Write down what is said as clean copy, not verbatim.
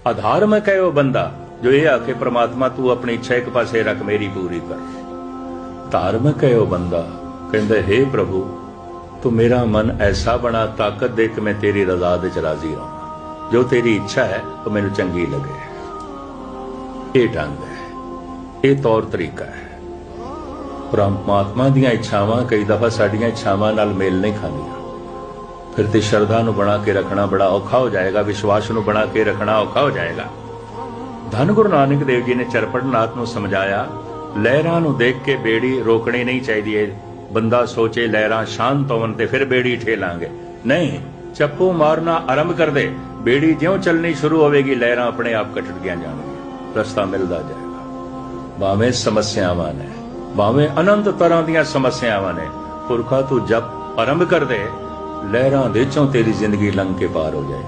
अधार्मिक है वो बंदा जो ये आखे परमात्मा तू अपनी इच्छा एक पासे रख मेरी पूरी कर। धार्मिक है वो बंदा कहंदा हे प्रभु तू मेरा मन ऐसा बना ताकत दे कि मैं तेरी रजा दे च राजी रहां, जो तेरी इच्छा है वो मैनू चंगी लगे। ये ढंग है, ये तौर तरीका है। परमात्मा दीयां इच्छावां कई दफा साडियां इच्छावां नाल मेल नहीं खांदियां, फिर ते श्रद्धा नूं बना के रखना बड़ा औखा हो जाएगा, विश्वास नूं बना के रखना औखा हो जाएगा। धन गुरु नानक देव जी ने चरपड़नाथ नूं समझाया, लहरां नूं देख के बेड़ी रोकनी नहीं चाहिए। बंदा सोचे लहरां शांत होवन ते फिर बेड़ी ठेलांगे, नहीं, चप्पू मारना आरंभ कर दे, बेड़ी ज्यों चलनी शुरू होवेगी लहरां अपने आप कटदियां जाणगियां, रस्ता मिलदा जाएगा। भावें समस्यावां ने, भावें अनंत तरह दीयां समस्यावां ने, पुरखा तू जप आरंभ कर दे, लहरां दे चों तेरी जिंदगी लंघ के पार हो जाए।